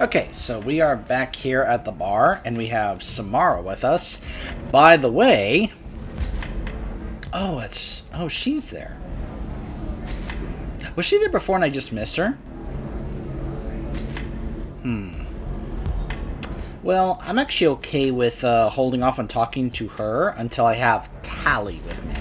Okay, so we are back here at the bar, and we have Samara with us. By the way... Oh, she's there. Was she there before and I just missed her? Well, I'm actually okay with holding off on talking to her until I have Tally with me.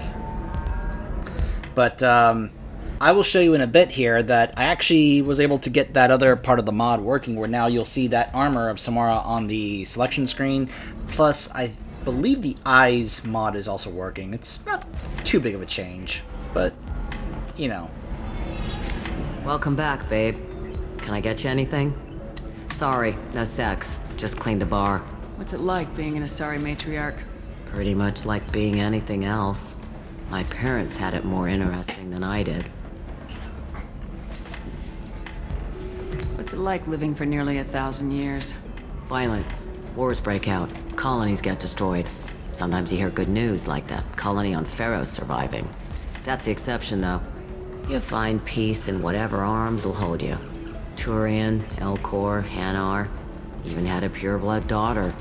But, I will show you in a bit here that I actually was able to get that other part of the mod working, where now you'll see that armor of Samara on the selection screen. Plus, I believe the eyes mod is also working. It's not too big of a change, but, you know. Welcome back, babe. Can I get you anything? Sorry, no sex. Just cleaned the bar. What's it like being an Asari matriarch? Pretty much like being anything else. My parents had it more interesting than I did. What's it like living for nearly 1,000 years? Violent. Wars break out. Colonies get destroyed. Sometimes you hear good news, like that colony on Pharaoh surviving. That's the exception, though. You find peace in whatever arms will hold you. Turian, Elcor, Hanar. Even had a pureblood daughter.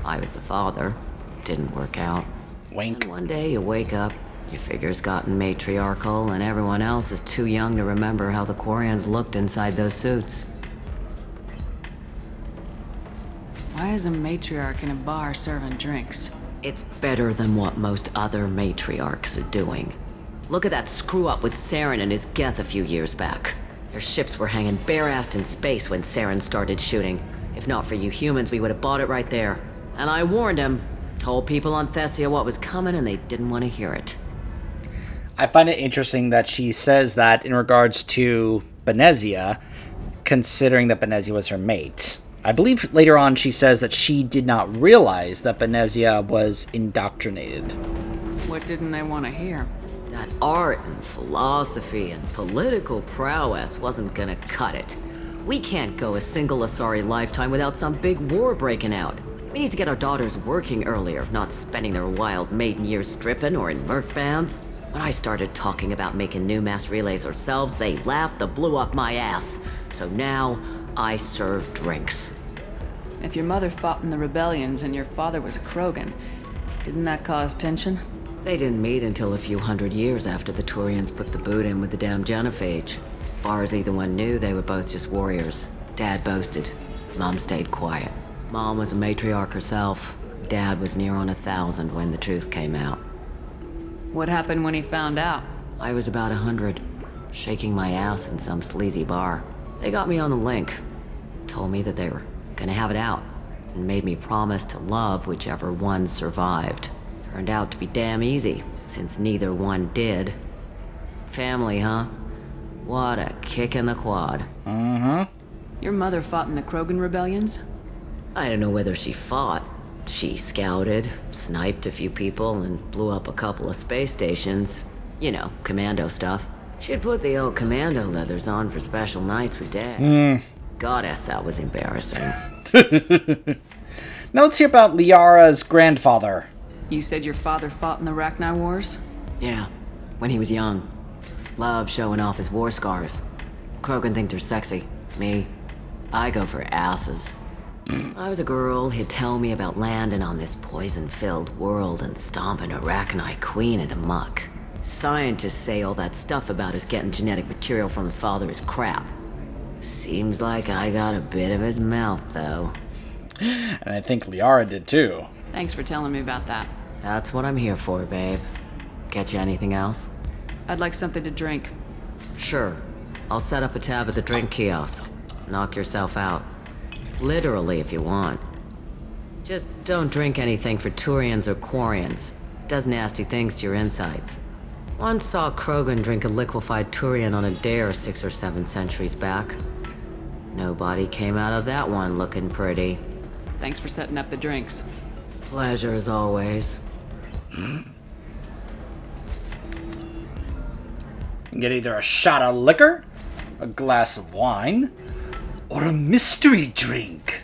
I was the father. Didn't work out. Wink. And one day you wake up, your figure's gotten matriarchal, and everyone else is too young to remember how the Quarians looked inside those suits. Why is a matriarch in a bar serving drinks? It's better than what most other matriarchs are doing. Look at that screw-up with Saren and his Geth a few years back. Their ships were hanging bare-assed in space when Saren started shooting. If not for you humans, we would have bought it right there. And I warned him. Told people on Thessia what was coming, and they didn't want to hear it. I find it interesting that she says that in regards to Benezia, considering that Benezia was her mate. I believe later on she says that she did not realize that Benezia was indoctrinated. What didn't they want to hear? That art and philosophy and political prowess wasn't gonna cut it. We can't go a single Asari lifetime without some big war breaking out. We need to get our daughters working earlier, not spending their wild maiden years stripping or in merc bands. When I started talking about making new mass relays ourselves, they laughed the blue off my ass. So now, I serve drinks. If your mother fought in the rebellions and your father was a Krogan, didn't that cause tension? They didn't meet until a few hundred years after the Turians put the boot in with the damn genophage. As far as either one knew, they were both just warriors. Dad boasted. Mom stayed quiet. Mom was a matriarch herself. Dad was near on 1,000 when the truth came out. What happened when he found out? I was about 100, shaking my ass in some sleazy bar. They got me on the link. Told me that they were gonna have it out, and made me promise to love whichever one survived. Turned out to be damn easy, since neither one did. Family, huh? What a kick in the quad. Your mother fought in the Krogan rebellions? I don't know whether she fought. She scouted, sniped a few people, and blew up a couple of space stations. You know, commando stuff. She'd put the old commando leathers on for special nights with Dad. Goddess, that was embarrassing. Now let's hear about Liara's grandfather. You said your father fought in the Rachni Wars? Yeah, when he was young. Loved showing off his war scars. Krogan think they're sexy. Me, I go for asses. I was a girl, he'd tell me about landing on this poison-filled world and stomping a Rachni queen into muck. Scientists say all that stuff about us getting genetic material from the father is crap. Seems like I got a bit of his mouth, though. And I think Liara did too. Thanks for telling me about that. That's what I'm here for, babe. Get you anything else? I'd like something to drink. Sure. I'll set up a tab at the drink kiosk. Knock yourself out. Literally, if you want. Just don't drink anything for Turians or Quarians. Does nasty things to your insides. Once saw Krogan drink a liquefied Turian on a dare 6 or 7 centuries back. Nobody came out of that one looking pretty. Thanks for setting up the drinks. Pleasure as always. You can get either a shot of liquor, a glass of wine, or a mystery drink.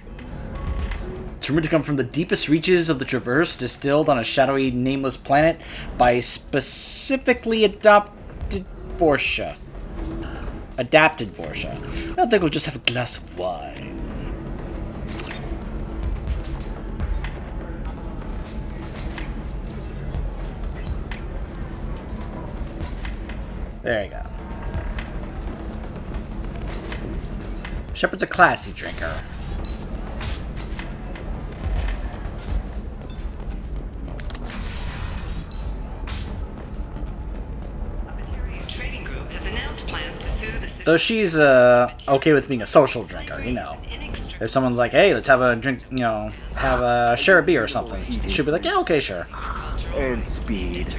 It's rumored to come from the deepest reaches of the Traverse, distilled on a shadowy, nameless planet by specifically adopted Borsha. Adapted Borsha. I think we'll just have a glass of wine. There you go. Shepard's a classy drinker. Though she's okay with being a social drinker, you know. If someone's like, hey, let's have a drink, you know, share a beer or something, she'll be like, yeah, okay, sure. And speed.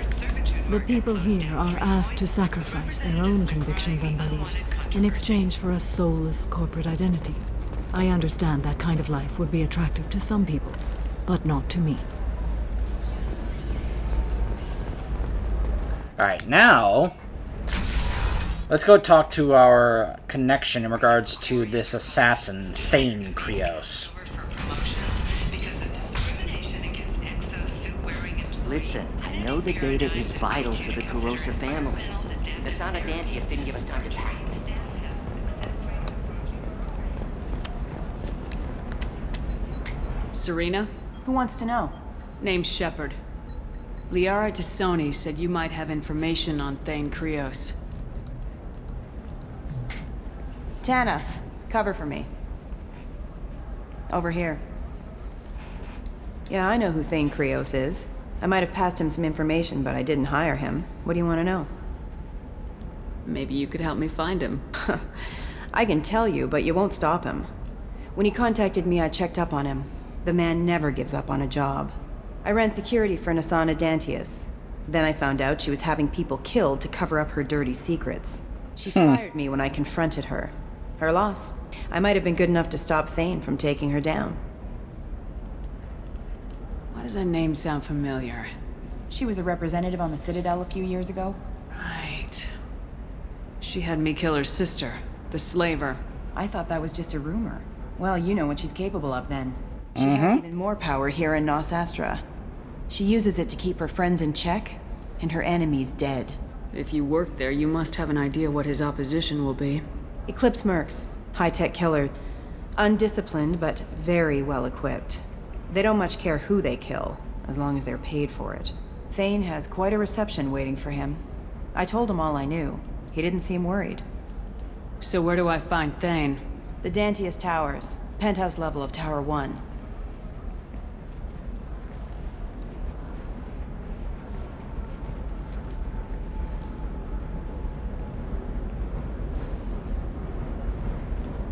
The people here are asked to sacrifice their own convictions and beliefs in exchange for a soulless corporate identity. I understand that kind of life would be attractive to some people, but not to me. Alright, now let's go talk to our connection in regards to this assassin, Thane Krios. Listen, I know the data is vital to the Kurosa family. The son of Dantius didn't give us time to pack. Serena? Who wants to know? Name's Shepard. Liara Tassoni said you might have information on Thane Krios. Tana, cover for me. Over here. Yeah, I know who Thane Krios is. I might have passed him some information, but I didn't hire him. What do you want to know? Maybe you could help me find him. I can tell you, but you won't stop him. When he contacted me, I checked up on him. The man never gives up on a job. I ran security for Nasana Dantius. Then I found out she was having people killed to cover up her dirty secrets. She fired me when I confronted her. Her loss. I might have been good enough to stop Thane from taking her down. Why does that name sound familiar? She was a representative on the Citadel a few years ago. Right. She had me kill her sister, the slaver. I thought that was just a rumor. Well, you know what she's capable of then. She has even more power here in Nos Astra. She uses it to keep her friends in check, and her enemies dead. If you work there, you must have an idea what his opposition will be. Eclipse Mercs, high-tech killer. Undisciplined, but very well-equipped. They don't much care who they kill, as long as they're paid for it. Thane has quite a reception waiting for him. I told him all I knew. He didn't seem worried. So where do I find Thane? The Dantius Towers, penthouse level of Tower 1.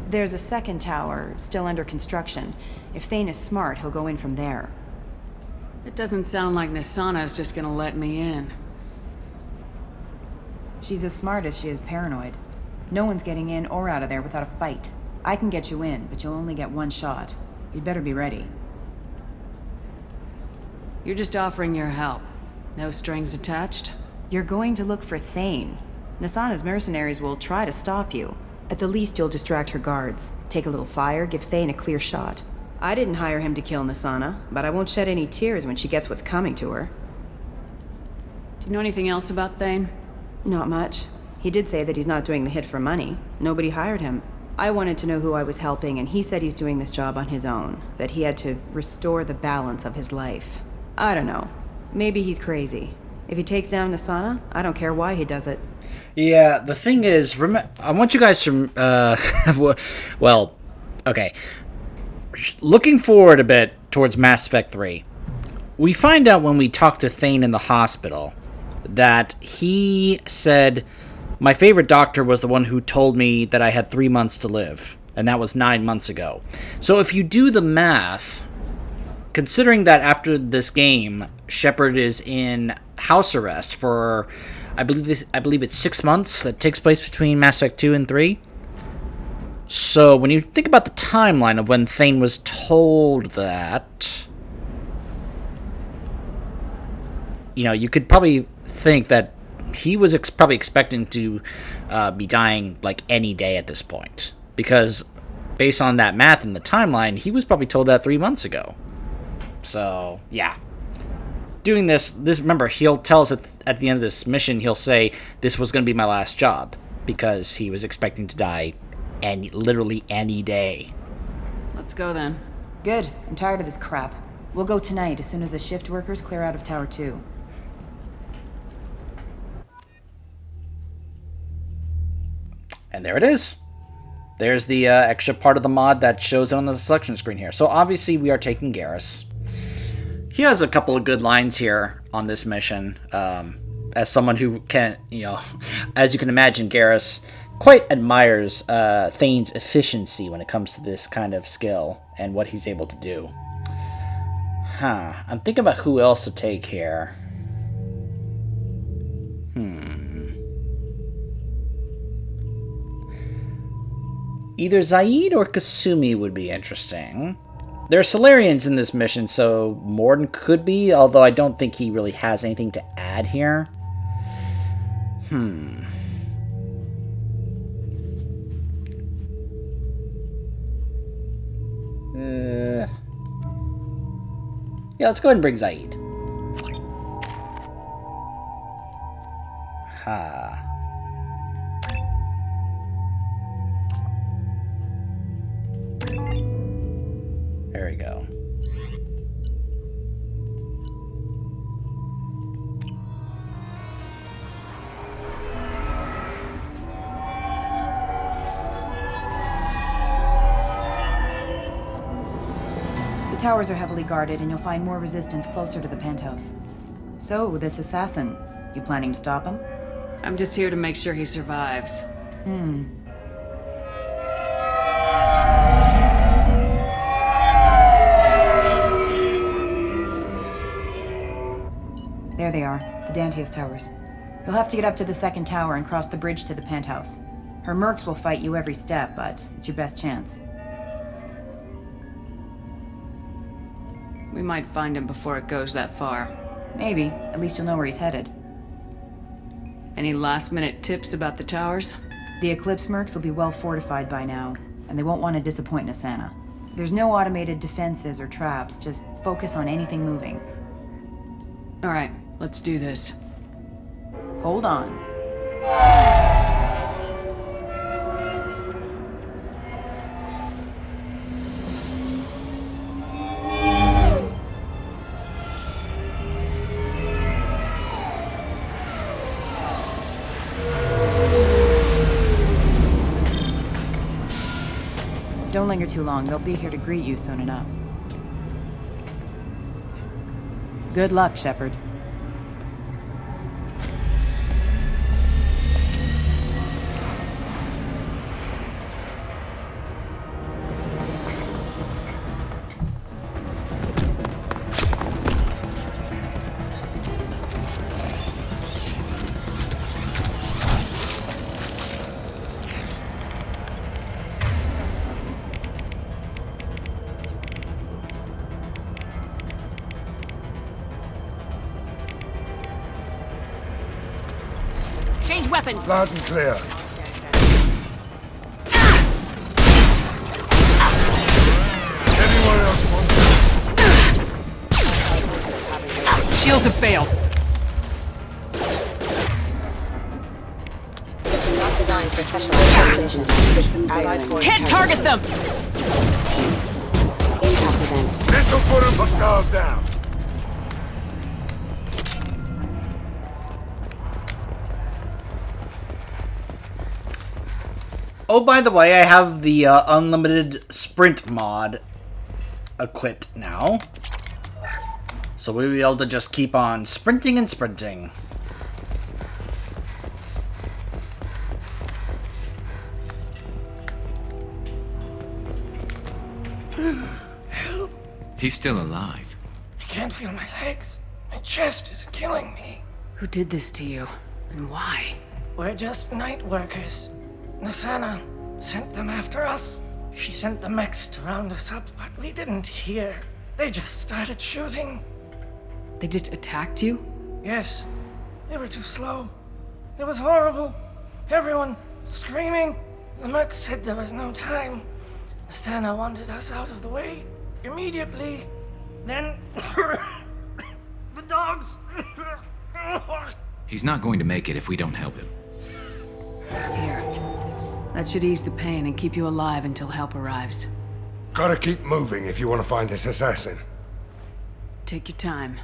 There's a second tower, still under construction. If Thane is smart, he'll go in from there. It doesn't sound like Nasana's just gonna let me in. She's as smart as she is paranoid. No one's getting in or out of there without a fight. I can get you in, but you'll only get one shot. You'd better be ready. You're just offering your help. No strings attached? You're going to look for Thane. Nasana's mercenaries will try to stop you. At the least, you'll distract her guards. Take a little fire, give Thane a clear shot. I didn't hire him to kill Nasana, but I won't shed any tears when she gets what's coming to her. Do you know anything else about Thane? Not much. He did say that he's not doing the hit for money. Nobody hired him. I wanted to know who I was helping, and he said he's doing this job on his own. That he had to restore the balance of his life. I don't know. Maybe he's crazy. If he takes down Nasana, I don't care why he does it. Yeah, the thing is, I want you guys to, well, okay. Looking forward a bit towards Mass Effect 3, we find out when we talk to Thane in the hospital that he said, my favorite doctor was the one who told me that I had 3 months to live, and that was 9 months ago. So if you do the math, considering that after this game, Shepard is in house arrest for, I believe it's 6 months that takes place between Mass Effect 2 and 3. So when you think about the timeline of when Thane was told that, you know, you could probably think that he was probably expecting to be dying like any day at this point. Because based on that math and the timeline, he was probably told that 3 months ago. So, yeah. Doing this, remember, he'll tell us at the end of this mission, he'll say, this was going to be my last job. Because he was expecting to die literally any day. Let's go then. Good. I'm tired of this crap. We'll go tonight as soon as the shift workers clear out of Tower 2. And there it is. There's the extra part of the mod that shows on the selection screen here. So obviously we are taking Garrus. He has a couple of good lines here on this mission. As someone who can, as you can imagine, Garrus quite admires Thane's efficiency when it comes to this kind of skill and what he's able to do. I'm thinking about who else to take here. Either Zaid or Kasumi would be interesting. There are Solarians in this mission, so Morden could be, although I don't think he really has anything to add here. Yeah, let's go ahead and bring Zaid. There we go. The towers are heavily guarded, and you'll find more resistance closer to the penthouse. So, this assassin, you planning to stop him? I'm just here to make sure he survives. There they are, the Dantius towers. You'll have to get up to the second tower and cross the bridge to the penthouse. Her mercs will fight you every step, but it's your best chance. We might find him before it goes that far. Maybe. At least you'll know where he's headed. Any last-minute tips about the towers? The Eclipse mercs will be well fortified by now, and they won't want to disappoint Nasana. There's no automated defenses or traps, just focus on anything moving. Alright, let's do this. Hold on. Don't linger too long. They'll be here to greet you soon enough. Good luck, Shepard. Change weapons! Loud and clear. Anyone else want Shields have failed. Can't target them! This'll put them hostiles down. Oh, by the way, I have the unlimited sprint mod equipped now. So we'll be able to just keep on sprinting and sprinting. He's still alive. I can't feel my legs. My chest is killing me. Who did this to you? And why? We're just night workers. Nasana sent them after us. She sent the mechs to round us up, but we didn't hear. They just started shooting. They just attacked you? Yes. They were too slow. It was horrible. Everyone screaming. The mechs said there was no time. Nasana wanted us out of the way immediately. Then the dogs. He's not going to make it if we don't help him. Here. That should ease the pain and keep you alive until help arrives. Gotta keep moving if you want to find this assassin. Take your time.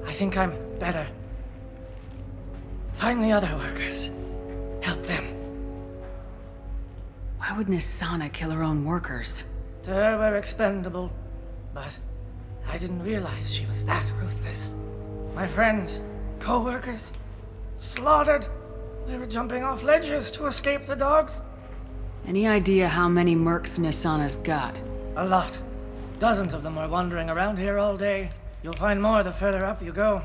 I think I'm better. Find the other workers. help them. Why would Nisana kill her own workers? To her, we're expendable. But I didn't realize she was that ruthless. My friends, co-workers, slaughtered. They were jumping off ledges to escape the dogs. Any idea how many mercs Nisana's got? A lot. Dozens of them are wandering around here all day. You'll find more the further up you go.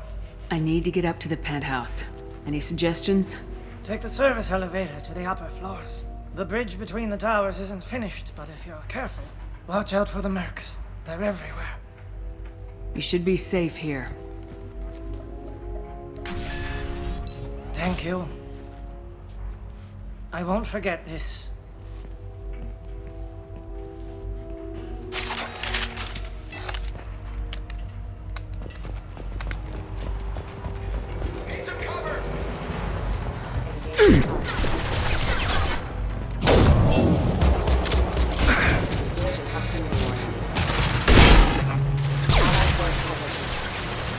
I need to get up to the penthouse. Any suggestions? Take the service elevator to the upper floors. The bridge between the towers isn't finished, but if you're careful, watch out for the mercs. They're everywhere. You should be safe here. Thank you. I won't forget this.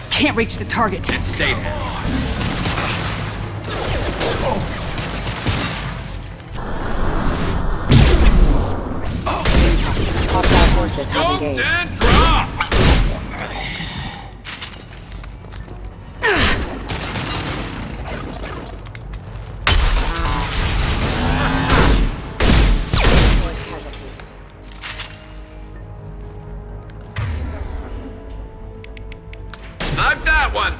Can't reach the target. And stay there. Scoped and drop! Snipe that one!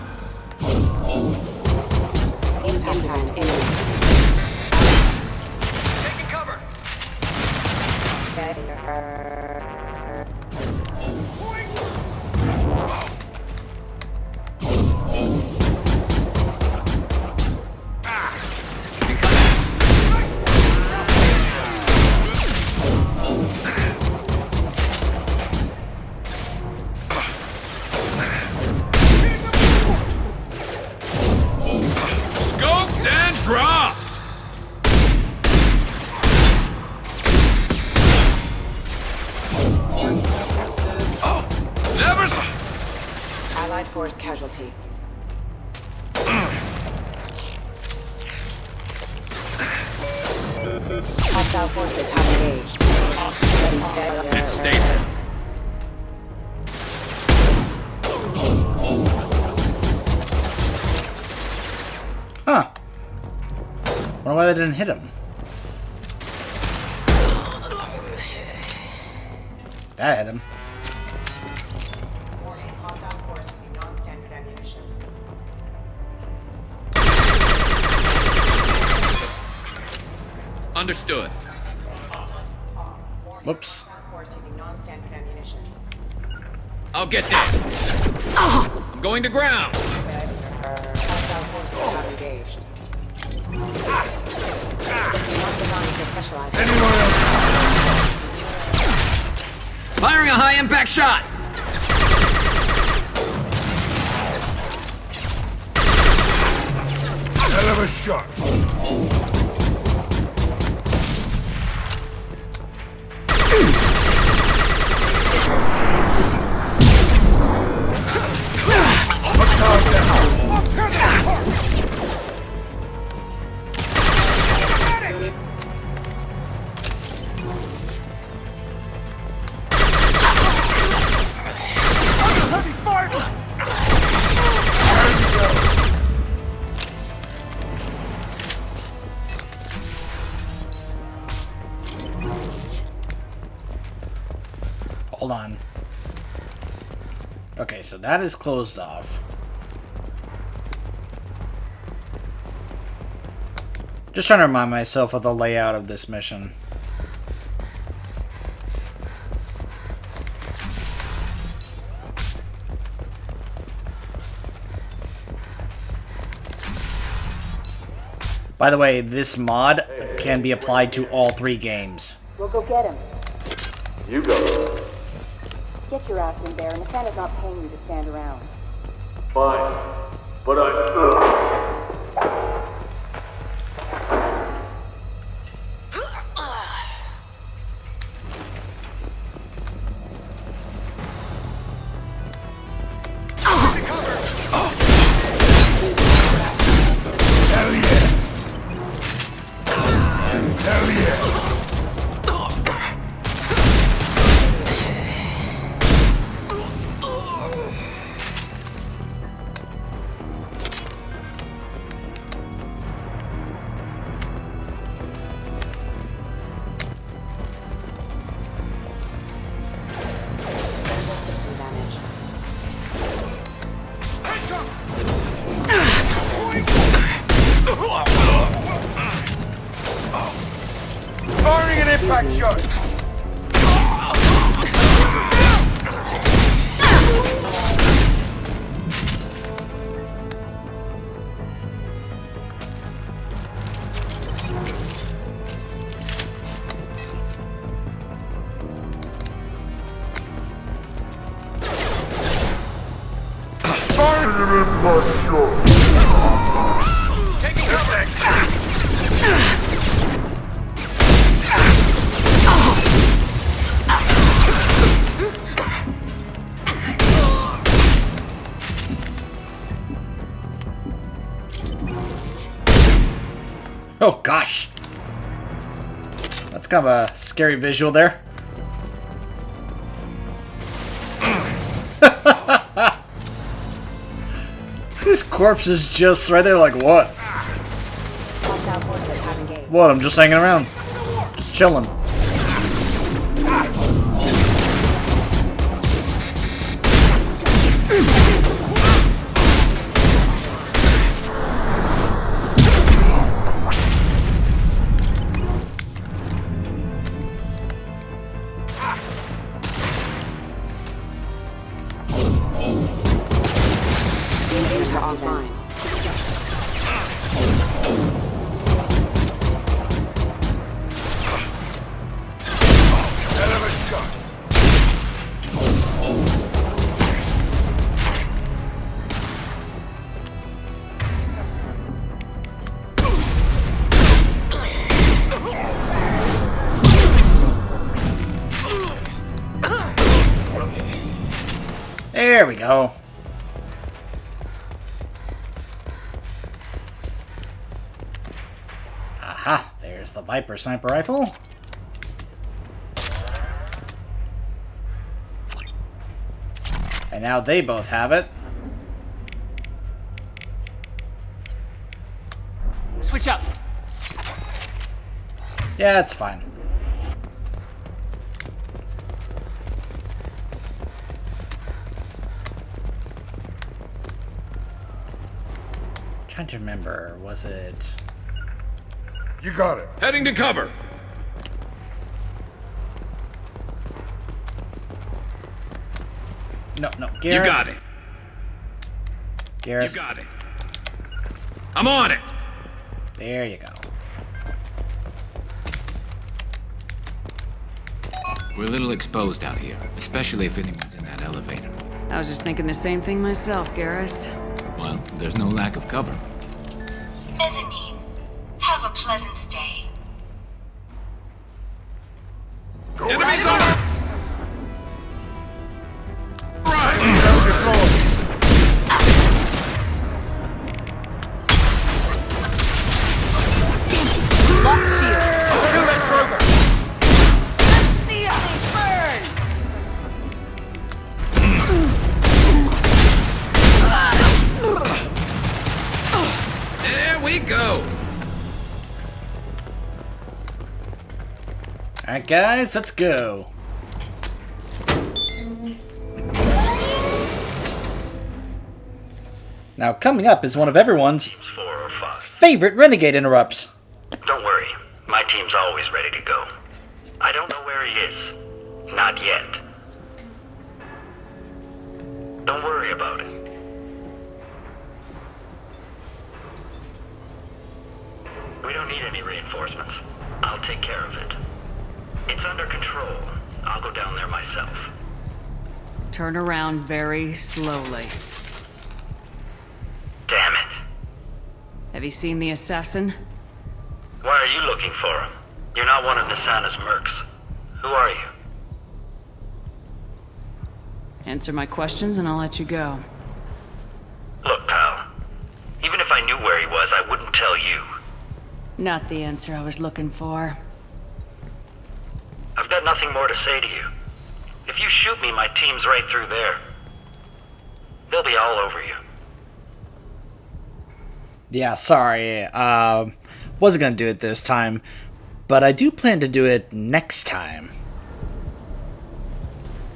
Taking cover! Scoped and dropped! Never... Allied force casualty. Hostile forces have engaged. And stay there. Huh. Wonder why they didn't hit him. That hit him. Understood. Whoops. I'll get there. I'm going to ground. Firing a high-impact shot. Hell of a shot. Hold on. Okay, so that is closed off. Just trying to remind myself of the layout of this mission. By the way, this mod can be applied to all 3 games. We'll go get him. You go. Get your ass in there, and Nathana's not paying you to stand around. Fine. But I... Hell yeah! Firing an impact shot! Firing an impact shot! Taking cover! Oh gosh. That's kind of a scary visual there. This corpse is just right there like, what? What, I'm just hanging around. Just chilling. Offline. There we go. Aha, there's the Viper sniper rifle. And now they both have it. Switch up. Yeah, it's fine. Trying to remember, was it... You got it. Heading to cover. No, Garrus. You got it. Garrus. You got it. I'm on it. There you go. We're a little exposed out here, especially if anyone's in that elevator. I was just thinking the same thing myself, Garrus. Well, there's no lack of cover. Mezzanine. Have a pleasant stay. Enemies on our... Lost shield. Kill that Kroger! See ya! Burn! There we go. Alright guys, let's go. Now coming up is one of everyone's 4 or 5. favorite renegade interrupts. Don't worry, my team's always ready to go. I don't know where he is. Not yet. Don't worry about it. We don't need any reinforcements. I'll take care of it. It's under control. I'll go down there myself. Turn around very slowly. Damn it. Have you seen the assassin? Why are you looking for him? You're not one of Nisana's mercs. Who are you? Answer my questions and I'll let you go. Look, pal. Even if I knew where he was, I wouldn't tell you. Not the answer I was looking for. I've got nothing more to say to you. If you shoot me, my team's right through there. They'll be all over you. Yeah, sorry. Wasn't gonna do it this time, but I do plan to do it next time.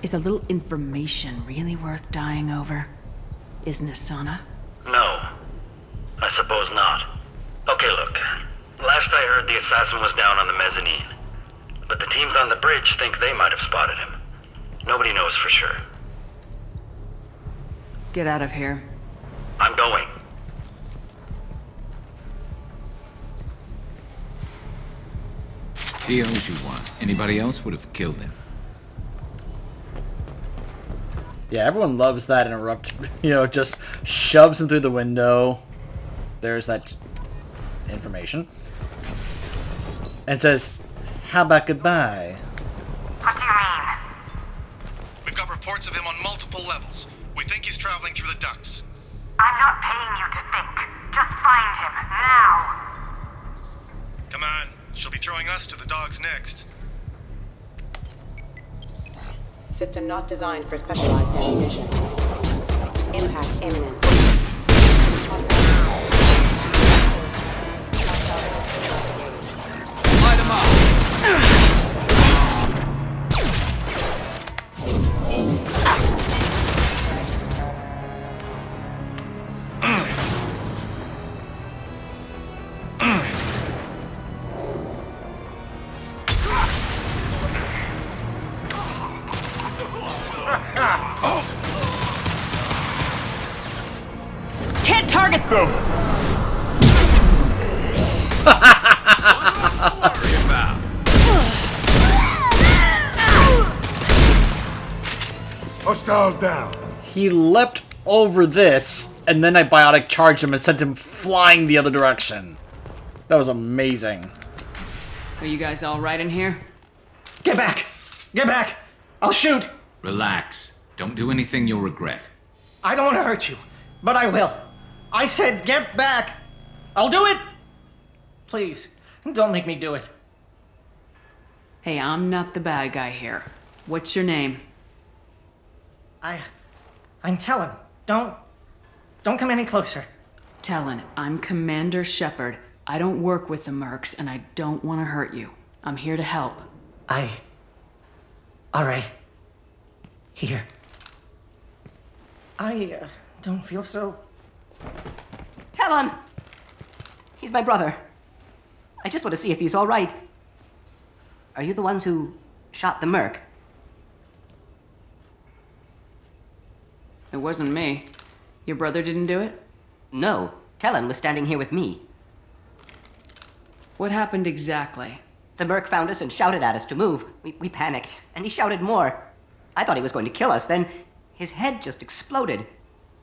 Is a little information really worth dying over? Is Nasana? No. I suppose not. Okay, look. Last I heard, the assassin was down on the mezzanine. But the teams on the bridge think they might have spotted him. Nobody knows for sure. Get out of here. I'm going. He owes you one. Anybody else would have killed him. Yeah, everyone loves that interrupt. Just shoves him through the window. There's that information. And says, how about goodbye? What do you mean? We've got reports of him on multiple levels. We think he's traveling through the ducts. I'm not paying you to think. Just find him, now. Come on. She'll be throwing us to the dogs next. System not designed for specialized ammunition. Impact imminent. Light him up! Can't target them! Hostile down. He leapt over this, and then I biotic charged him and sent him flying the other direction. That was amazing. Are you guys all right in here? Get back! Get back! I'll shoot! Relax. Don't do anything you'll regret. I don't want to hurt you, but I will. I said get back! I'll do it! Please, don't make me do it. Hey, I'm not the bad guy here. What's your name? I'm Talon. Don't come any closer. Talon, I'm Commander Shepard. I don't work with the mercs, and I don't want to hurt you. I'm here to help. All right. Here. I don't feel so... Talon! He's my brother. I just want to see if he's all right. Are you the ones who shot the merc? It wasn't me. Your brother didn't do it? No. Talon was standing here with me. What happened exactly? The merc found us and shouted at us to move. We panicked, and he shouted more. I thought he was going to kill us, then his head just exploded.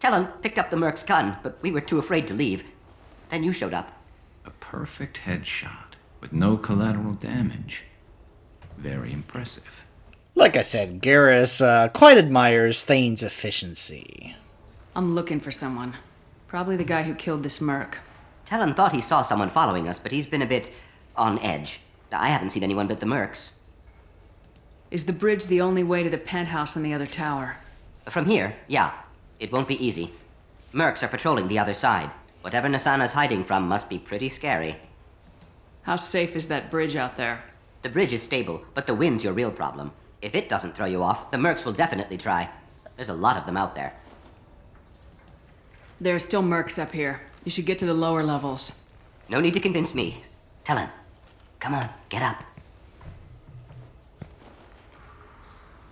Talon picked up the merc's gun, but we were too afraid to leave. Then you showed up. A perfect headshot with no collateral damage. Very impressive. Like I said, Garrus quite admires Thane's efficiency. I'm looking for someone. Probably the guy who killed this merc. Talon thought he saw someone following us, but he's been a bit on edge. I haven't seen anyone but the mercs. Is the bridge the only way to the penthouse in the other tower? From here, yeah. It won't be easy. Mercs are patrolling the other side. Whatever Nasana's hiding from must be pretty scary. How safe is that bridge out there? The bridge is stable, but the wind's your real problem. If it doesn't throw you off, the mercs will definitely try. There's a lot of them out there. There are still mercs up here. You should get to the lower levels. No need to convince me. Talon, come on, get up.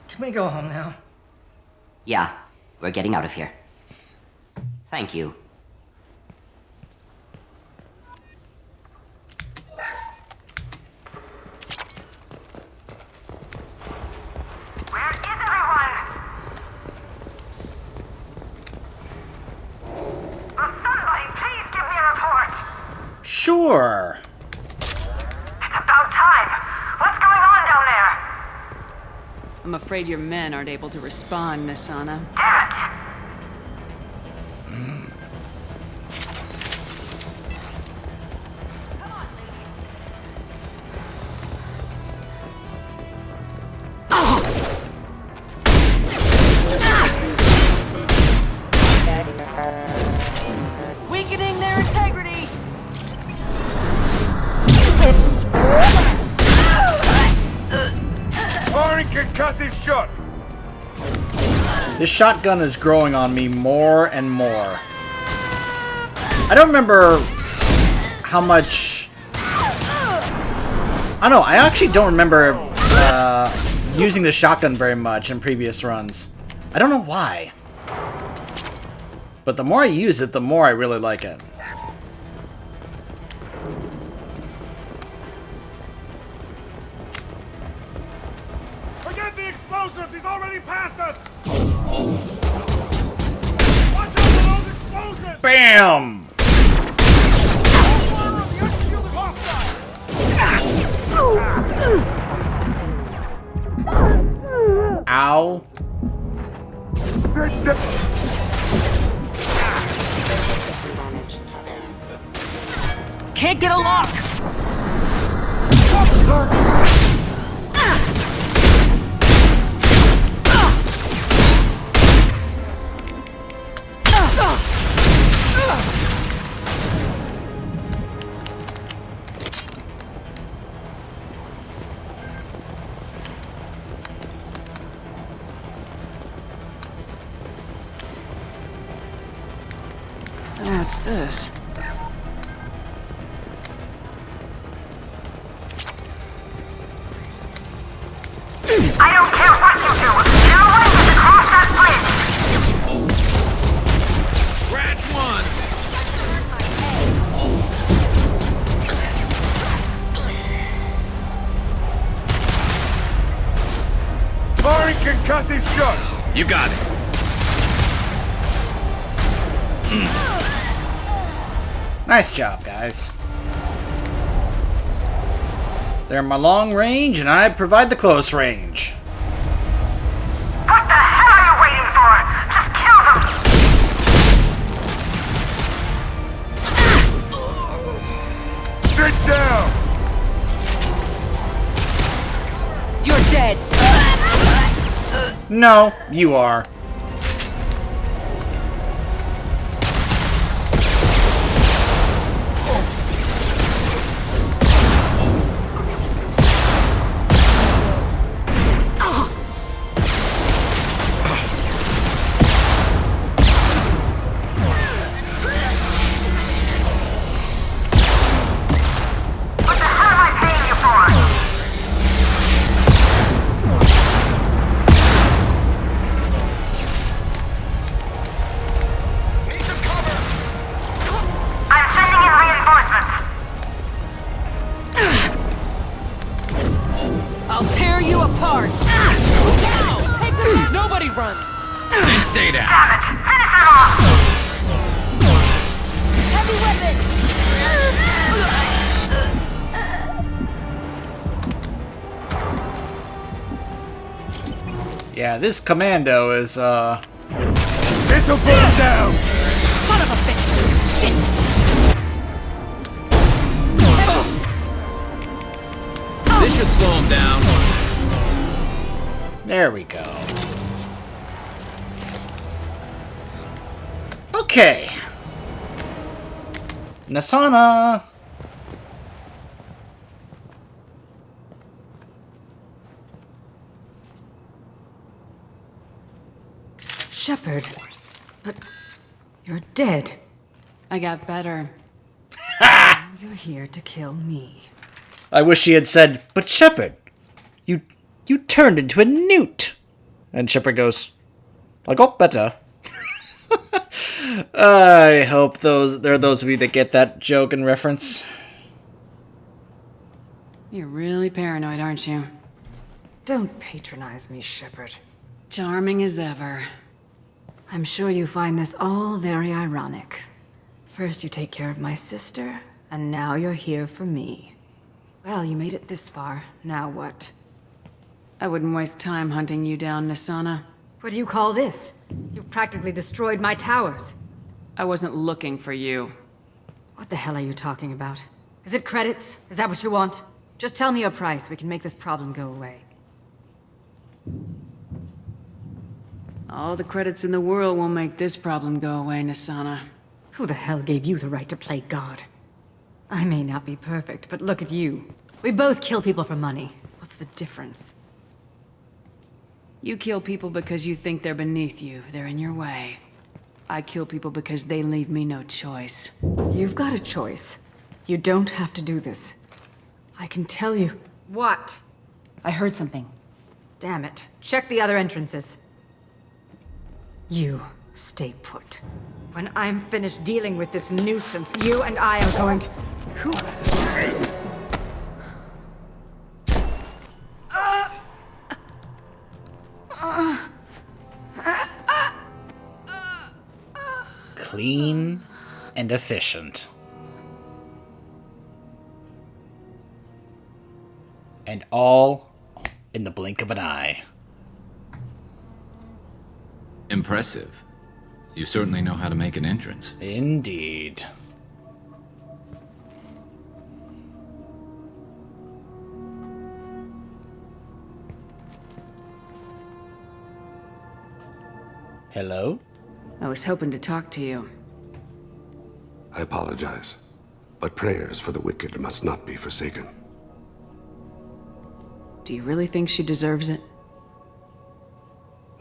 Can we go home now? Yeah, we're getting out of here. Thank you. Where is everyone? Will somebody please give me a report? Sure. It's about time. What's going on down there? I'm afraid your men aren't able to respond, Nasana. Damn it! concussive shot! This shotgun is growing on me more and more. I don't remember how much... I don't know, I actually don't remember using the shotgun very much in previous runs. I don't know why. But the more I use it, the more I really like it. Forget the explosives! He's already past us! Watch out for those explosives! BAM! Ow. Can't get a lock! What's this? I don't care what you do. No way to cross that bridge. Scratch one. Firing concussive shot! You got it. Nice job, guys. They're my long range, and I provide the close range. What the hell are you waiting for? Just kill them! Sit down! You're dead. No, you are. What the hell am I paying you for? Need some cover. I'm sending in reinforcements. I'll tear you apart. Take them. Nobody runs. And stay down. Damn it! Finish it off! Heavy weapon. Yeah, this commando is, This'll put him down! Son of a bitch. Shit. This should slow him down. There we go. Okay. Nasana. Shepard. But you're dead. I got better. You're here to kill me. I wish she had said, but Shepard, you turned into a newt. And Shepard goes, I got better. I hope there are those of you that get that joke and reference. You're really paranoid, aren't you? Don't patronize me, Shepard. Charming as ever. I'm sure you find this all very ironic. First you take care of my sister, and now you're here for me. Well, you made it this far. Now what? I wouldn't waste time hunting you down, Nasana. What do you call this? You've practically destroyed my towers. I wasn't looking for you. What the hell are you talking about? Is it credits? Is that what you want? Just tell me a price. We can make this problem go away. All the credits in the world won't make this problem go away, Nasana. Who the hell gave you the right to play God? I may not be perfect, but look at you. We both kill people for money. What's the difference? You kill people because you think they're beneath you. They're in your way. I kill people because they leave me no choice. You've got a choice. You don't have to do this. I can tell you. What? I heard something. Damn it. Check the other entrances. You stay put. When I'm finished dealing with this nuisance, you and I are going to... Who? Clean and efficient. And all in the blink of an eye. Impressive. You certainly know how to make an entrance. Indeed. Hello? I was hoping to talk to you. I apologize, but prayers for the wicked must not be forsaken. Do you really think she deserves it?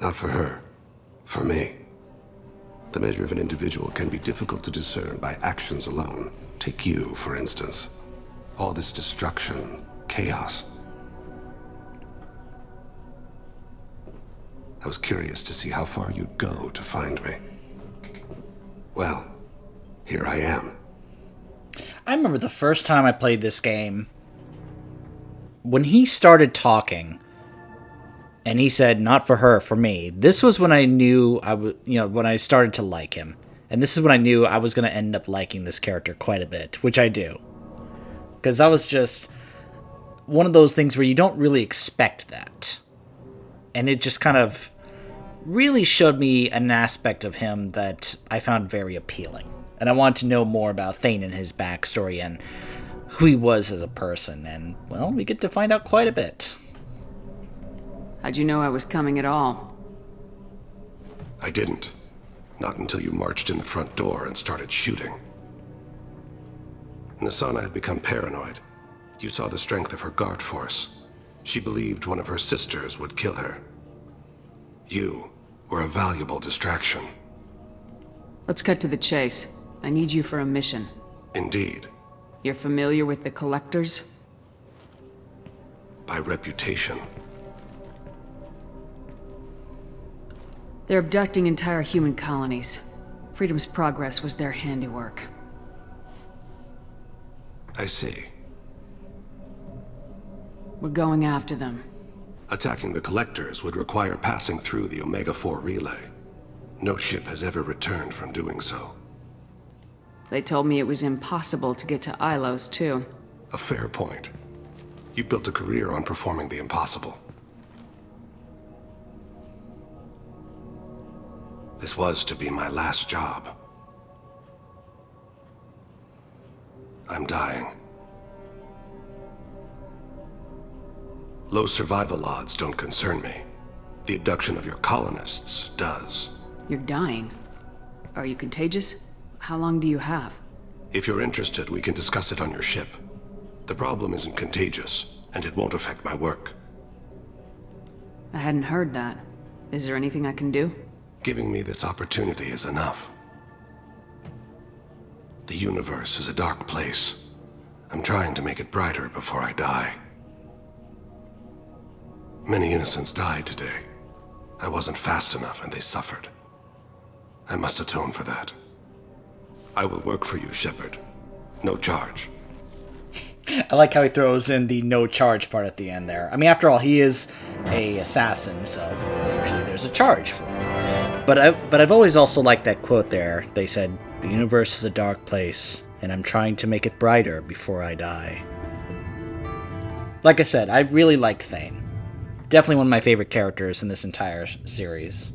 Not for her. For me. The measure of an individual can be difficult to discern by actions alone. Take you, for instance. All this destruction, chaos. I was curious to see how far you'd go to find me. Well, here I am. I remember the first time I played this game, when he started talking, and he said, "Not for her, for me." This was when I knew when I started to like him, and this is when I knew I was going to end up liking this character quite a bit, which I do, because that was just one of those things where you don't really expect that, and it just kind of really showed me an aspect of him that I found very appealing, and I wanted to know more about Thane and his backstory and who he was as a person, and, well, we get to find out quite a bit. How'd you know I was coming at all? I didn't. Not until you marched in the front door and started shooting. Nasana had become paranoid. You saw the strength of her guard force. She believed one of her sisters would kill her. You were a valuable distraction. Let's cut to the chase. I need you for a mission. Indeed. You're familiar with the Collectors? By reputation. They're abducting entire human colonies. Freedom's Progress was their handiwork. I see. We're going after them. Attacking the Collectors would require passing through the Omega-4 relay. No ship has ever returned from doing so. They told me it was impossible to get to Ilos, too. A fair point. You built a career on performing the impossible. This was to be my last job. I'm dying. Low survival odds don't concern me. The abduction of your colonists does. You're dying. Are you contagious? How long do you have? If you're interested, we can discuss it on your ship. The problem isn't contagious, and it won't affect my work. I hadn't heard that. Is there anything I can do? Giving me this opportunity is enough. The universe is a dark place. I'm trying to make it brighter before I die. Many innocents died today. I wasn't fast enough and they suffered. I must atone for that. I will work for you, Shepard. No charge. I like how he throws in the no charge part at the end there. I mean, after all, he is a assassin, so usually there's a charge for him. But I've always also liked that quote there. They said, "The universe is a dark place, and I'm trying to make it brighter before I die." Like I said, I really like Thane. Definitely one of my favorite characters in this entire series.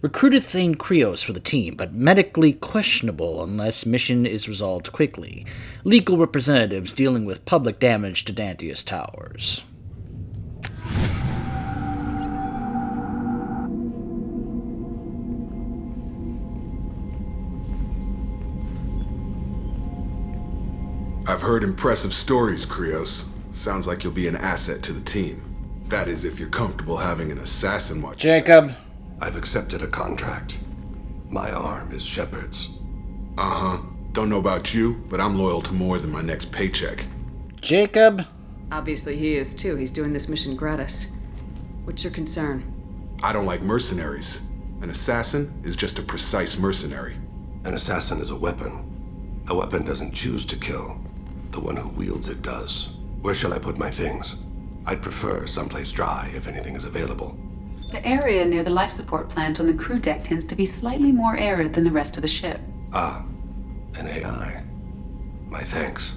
Recruited Thane Krios for the team, but medically questionable unless mission is resolved quickly. Legal representatives dealing with public damage to Dantius Towers. I've heard impressive stories, Krios. Sounds like you'll be an asset to the team. That is, if you're comfortable having an assassin watch. Jacob. I've accepted a contract. My arm is Shepard's. Uh-huh. Don't know about you, but I'm loyal to more than my next paycheck. Jacob. Obviously he is too. He's doing this mission gratis. What's your concern? I don't like mercenaries. An assassin is just a precise mercenary. An assassin is a weapon. A weapon doesn't choose to kill. The one who wields it does. Where shall I put my things? I'd prefer someplace dry if anything is available. The area near the life support plant on the crew deck tends to be slightly more arid than the rest of the ship. Ah, an AI. My thanks.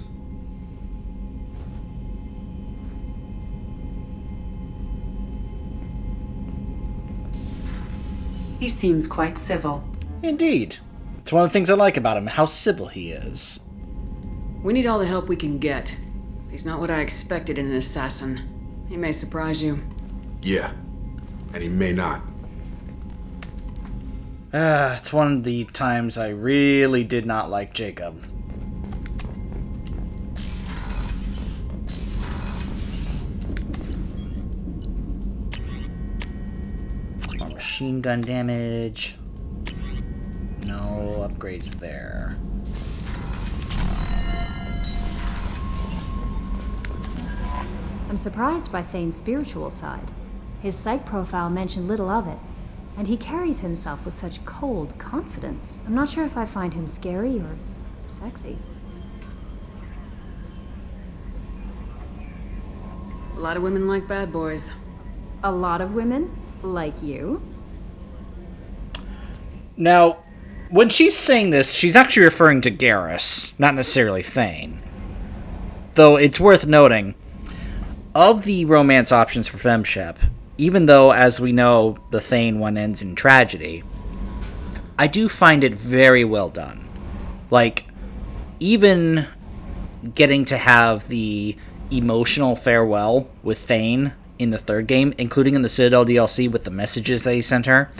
He seems quite civil. Indeed. It's one of the things I like about him, how civil he is. We need all the help we can get. He's not what I expected in an assassin. He may surprise you. Yeah. And he may not. It's one of the times I really did not like Jacob. More machine gun damage. No upgrades there. I'm surprised by Thane's spiritual side. His psych profile mentioned little of it, and he carries himself with such cold confidence. I'm not sure if I find him scary or sexy. A lot of women like bad boys. A lot of women? Like you? Now, when she's saying this, she's actually referring to Garrus, not necessarily Thane. Though it's worth noting, of the romance options for FemShep, even though, as we know, the Thane one ends in tragedy, I do find it very well done. Like, even getting to have the emotional farewell with Thane in the third game, including in the Citadel DLC with the messages that he sent her,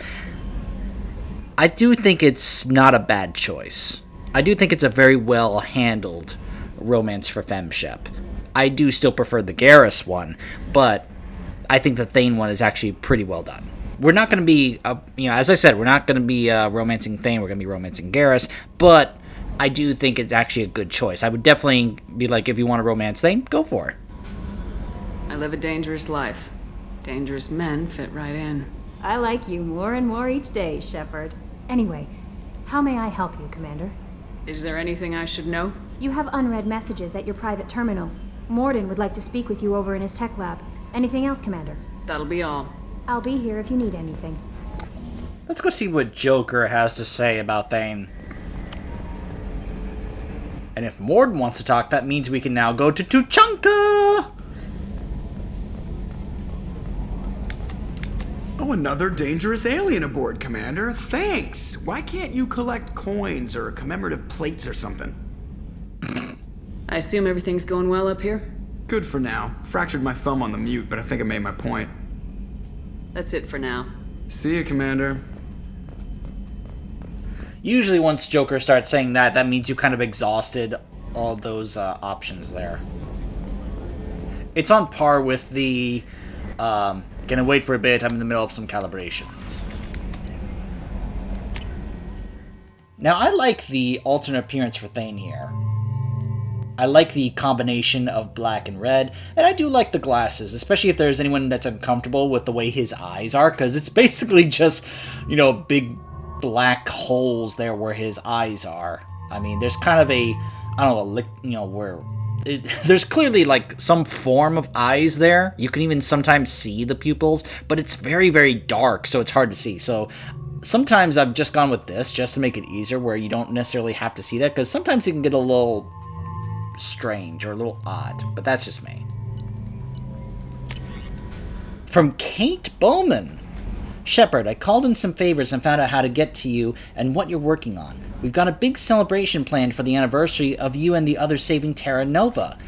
I do think it's not a bad choice. I do think it's a very well handled romance for FemShep. I do still prefer the Garrus one, but I think the Thane one is actually pretty well done. We're not going to be, as I said, we're not going to be romancing Thane, we're going to be romancing Garrus, but I do think it's actually a good choice. I would definitely be like, if you want to romance Thane, go for it. I live a dangerous life. Dangerous men fit right in. I like you more and more each day, Shepard. Anyway, how may I help you, Commander? Is there anything I should know? You have unread messages at your private terminal. Morden would like to speak with you over in his tech lab. Anything else, Commander? That'll be all. I'll be here if you need anything. Let's go see what Joker has to say about Thane. And if Morden wants to talk, that means we can now go to Tuchanka! Oh, another dangerous alien aboard, Commander. Thanks! Why can't you collect coins or commemorative plates or something? I assume everything's going well up here? Good for now. Fractured my thumb on the mute, but I think I made my point. That's it for now. See you, Commander. Usually once Joker starts saying that, that means you kind of exhausted all those options there. It's on par with the, gonna wait for a bit, I'm in the middle of some calibrations. Now, I like the alternate appearance for Thane here. I like the combination of black and red, and I do like the glasses, especially if there's anyone that's uncomfortable with the way his eyes are, because it's basically just, big black holes there where his eyes are. I mean, there's kind of a, there's clearly, some form of eyes there. You can even sometimes see the pupils, but it's very, very dark, so it's hard to see. So sometimes I've just gone with this, just to make it easier, where you don't necessarily have to see that, because sometimes it can get a little strange or a little odd, but that's just me. From Kate Bowman. Shepard, I called in some favors and found out how to get to you and what you're working on. We've got a big celebration planned for the anniversary of you and the others saving Terra Nova.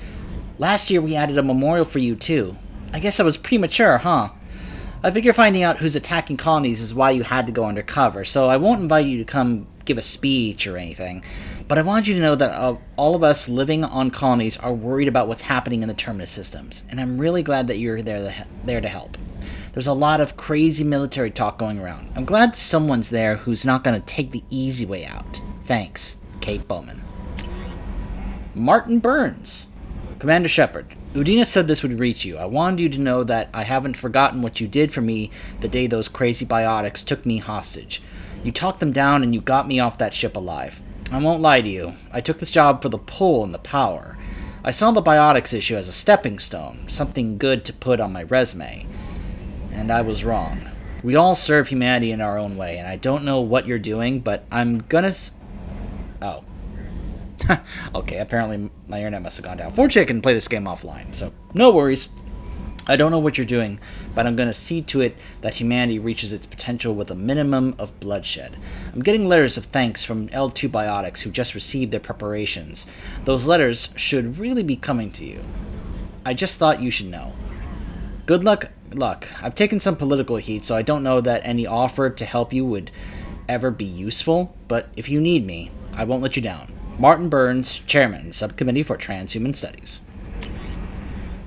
Last year we added a memorial for you too. I guess I was premature, huh? I figure finding out who's attacking colonies is why you had to go undercover, so I won't invite you to come give a speech or anything, but I wanted you to know that all of us living on colonies are worried about what's happening in the Terminus systems, and I'm really glad that you're there to help. There's a lot of crazy military talk going around. I'm glad someone's there who's not going to take the easy way out. Thanks, Kate Bowman. Martin Burns. Commander Shepard, Udina said this would reach you. I wanted you to know that I haven't forgotten what you did for me the day those crazy biotics took me hostage. You talked them down and you got me off that ship alive. I won't lie to you. I took this job for the pull and the power. I saw the biotics issue as a stepping stone, something good to put on my resume. And I was wrong. We all serve humanity in our own way, and I don't know what you're doing, but I'm gonna... Oh. Okay, apparently my internet must have gone down. Fortunately, I can play this game offline, so no worries. I don't know what you're doing, but I'm going to see to it that humanity reaches its potential with a minimum of bloodshed. I'm getting letters of thanks from L2 Biotics who just received their preparations. Those letters should really be coming to you. I just thought you should know. Good luck. I've taken some political heat, so I don't know that any offer to help you would ever be useful, but if you need me, I won't let you down. Martin Burns, Chairman, Subcommittee for Transhuman Studies.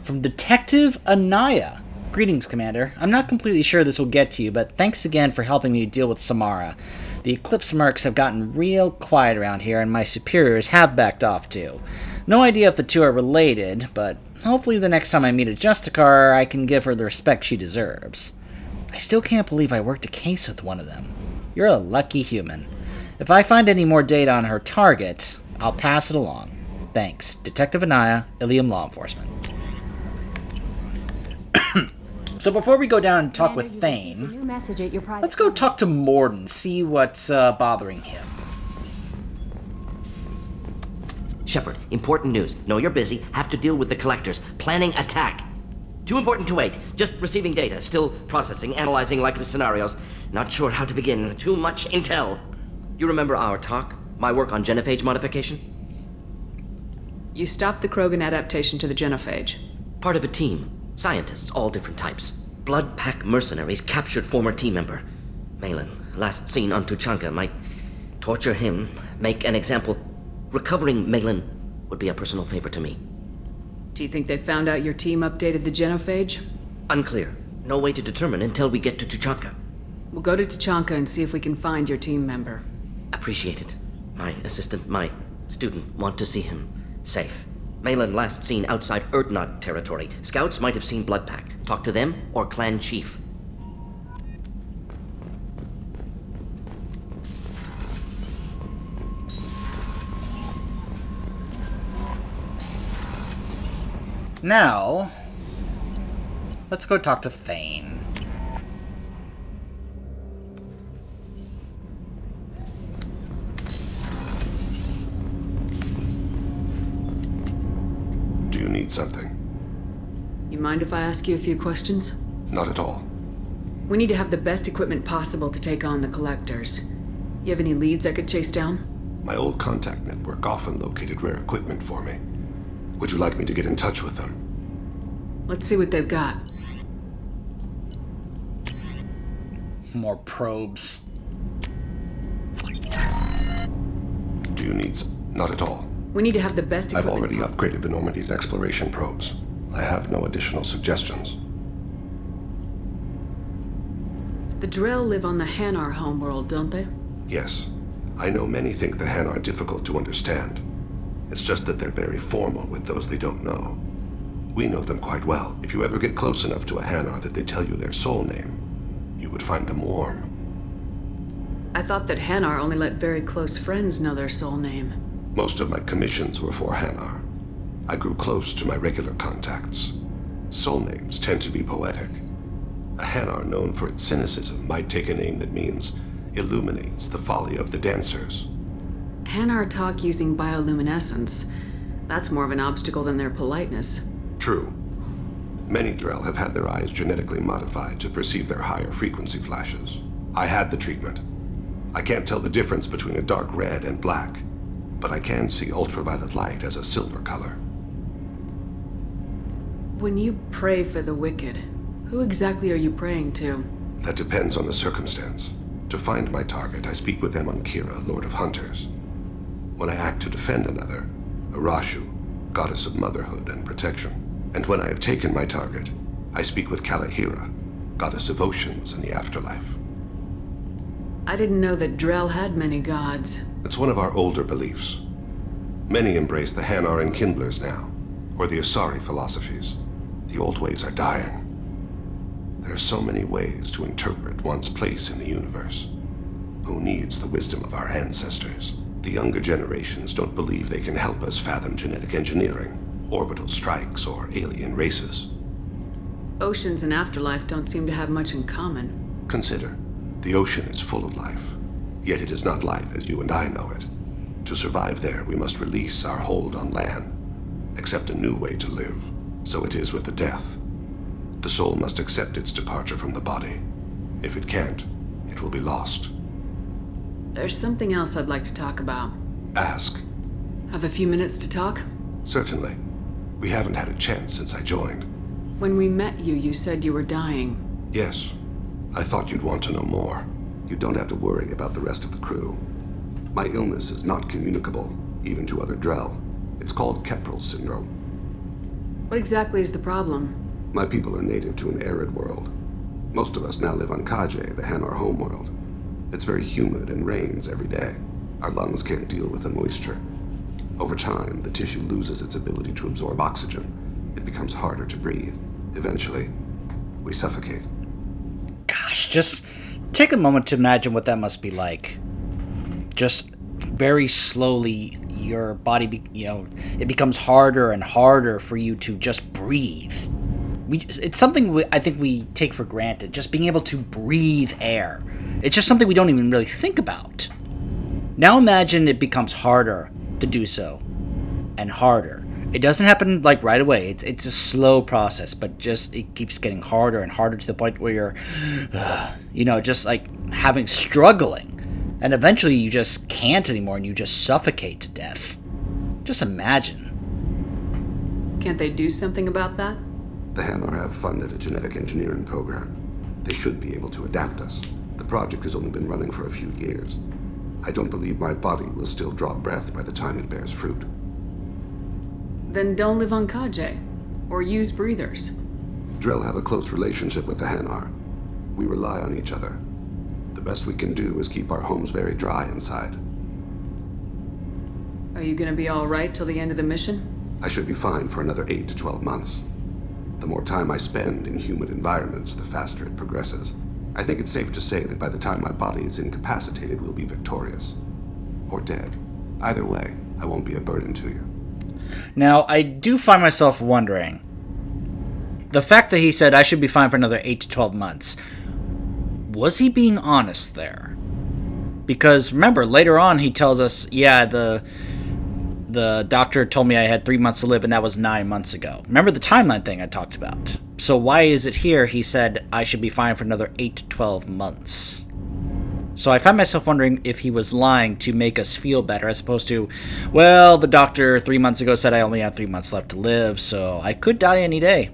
From Detective Anaya. Greetings, Commander. I'm not completely sure this will get to you, but thanks again for helping me deal with Samara. The Eclipse mercs have gotten real quiet around here, and my superiors have backed off too. No idea if the two are related, but hopefully the next time I meet a Justicar, I can give her the respect she deserves. I still can't believe I worked a case with one of them. You're a lucky human. If I find any more data on her target, I'll pass it along. Thanks. Detective Anaya, Ilium Law Enforcement. So before we go down and talk with Thane, let's go talk to Morden, see what's bothering him. Shepard, important news. Know you're busy. Have to deal with the collectors. Planning attack. Too important to wait. Just receiving data. Still processing, analyzing likely scenarios. Not sure how to begin. Too much intel. You remember our talk? My work on genophage modification? You stopped the Krogan adaptation to the genophage. Part of a team. Scientists, all different types. Blood Pack mercenaries captured former team member. Malin, last seen on Tuchanka, might torture him, make an example. Recovering Malin would be a personal favor to me. Do you think they found out your team updated the genophage? Unclear. No way to determine until we get to Tuchanka. We'll go to Tuchanka and see if we can find your team member. Appreciate it. My assistant, my student, want to see him safe. Malin last seen outside Erdnot territory. Scouts might have seen Blood Pack. Talk to them or clan chief. Now, let's go talk to Thane. Do you need something? You mind if I ask you a few questions? Not at all. We need to have the best equipment possible to take on the collectors. You have any leads I could chase down? My old contact network often located rare equipment for me. Would you like me to get in touch with them? Let's see what they've got. More probes. Do you need Not at all. We need to have the best I've equipment. already upgraded the Normandy's exploration probes. I have no additional suggestions. The Drell live on the Hanar homeworld, don't they? Yes. I know many think the Han are difficult to understand. It's just that they're very formal with those they don't know. We know them quite well. If you ever get close enough to a Hanar that they tell you their soul name, you would find them warm. I thought that Hanar only let very close friends know their soul name. Most of my commissions were for Hanar. I grew close to my regular contacts. Soul names tend to be poetic. A Hanar known for its cynicism might take a name that means illuminates the folly of the dancers. Hanar talk using bioluminescence. That's more of an obstacle than their politeness. True. Many Drell have had their eyes genetically modified to perceive their higher frequency flashes. I had the treatment. I can't tell the difference between a dark red and black, but I can see ultraviolet light as a silver color. When you pray for the wicked, who exactly are you praying to? That depends on the circumstance. To find my target, I speak with Kira, Lord of Hunters. When I act to defend another, Arashu, goddess of motherhood and protection. And when I have taken my target, I speak with Kalahira, goddess of oceans and the afterlife. I didn't know that Drell had many gods. It's one of our older beliefs. Many embrace the Hanar and Kindlers now, or the Asari philosophies. The old ways are dying. There are so many ways to interpret one's place in the universe. Who needs the wisdom of our ancestors? The younger generations don't believe they can help us fathom genetic engineering, orbital strikes, or alien races. Oceans and afterlife don't seem to have much in common. Consider, the ocean is full of life, yet it is not life as you and I know it. To survive there, we must release our hold on land, accept a new way to live. So it is with the death. The soul must accept its departure from the body. If it can't, it will be lost. There's something else I'd like to talk about. Ask. Have a few minutes to talk? Certainly. We haven't had a chance since I joined. When we met you, you said you were dying. Yes. I thought you'd want to know more. You don't have to worry about the rest of the crew. My illness is not communicable, even to other Drell. It's called Keprel syndrome. What exactly is the problem? My people are native to an arid world. Most of us now live on Kaje, the Hanar homeworld. It's very humid and rains every day. Our lungs can't deal with the moisture. Over time, the tissue loses its ability to absorb oxygen. It becomes harder to breathe. Eventually, we suffocate. Gosh, just take a moment to imagine what that must be like. Just very slowly, your body, it becomes harder and harder for you to just breathe. It's something I think we take for granted, just being able to breathe air. It's just something we don't even really think about. Now imagine it becomes harder to do so, and harder. It doesn't happen like right away. It's a slow process, but just it keeps getting harder and harder to the point where you're, just like struggling, and eventually you just can't anymore, and you just suffocate to death. Just imagine. Can't they do something about that? The Hanar have funded a genetic engineering program. They should be able to adapt us. The project has only been running for a few years. I don't believe my body will still draw breath by the time it bears fruit. Then don't live on Kaje, or use breathers. Drell have a close relationship with the Hanar. We rely on each other. The best we can do is keep our homes very dry inside. Are you gonna be alright till the end of the mission? I should be fine for another 8 to 12 months. The more time I spend in humid environments, the faster it progresses. I think it's safe to say that by the time my body is incapacitated, we'll be victorious. Or dead. Either way, I won't be a burden to you. Now, I do find myself wondering, the fact that he said I should be fine for another 8 to 12 months, was he being honest there? Because remember, later on he tells us, yeah, the doctor told me I had 3 months to live, and that was 9 months ago. Remember the timeline thing I talked about? So why is it here he said I should be fine for another 8 to 12 months? So I find myself wondering if he was lying to make us feel better, as opposed to, well, the doctor 3 months ago said I only had 3 months left to live, so I could die any day.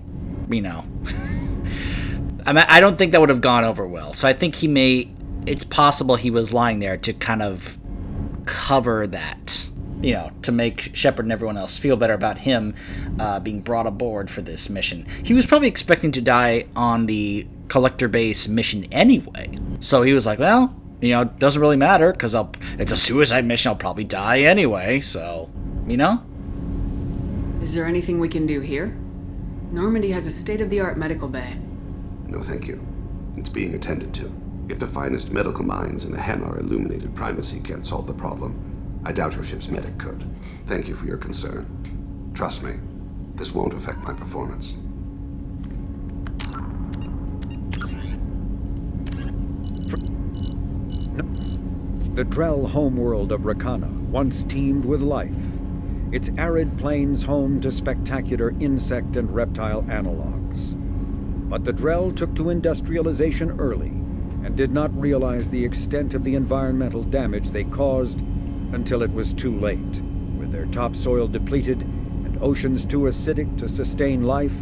I don't think that would have gone over well. So I think it's possible he was lying there to kind of cover that. To make Shepard and everyone else feel better about him being brought aboard for this mission. He was probably expecting to die on the collector base mission anyway. So he was like, well, it doesn't really matter, because it's a suicide mission, I'll probably die anyway, so, Is there anything we can do here? Normandy has a state-of-the-art medical bay. No, thank you. It's being attended to. If the finest medical minds in the Hanar illuminated primacy can't solve the problem, I doubt your ship's medic could. Thank you for your concern. Trust me, this won't affect my performance. The Drell homeworld of Rakana once teemed with life. Its arid plains home to spectacular insect and reptile analogs. But the Drell took to industrialization early and did not realize the extent of the environmental damage they caused until it was too late. With their topsoil depleted and oceans too acidic to sustain life,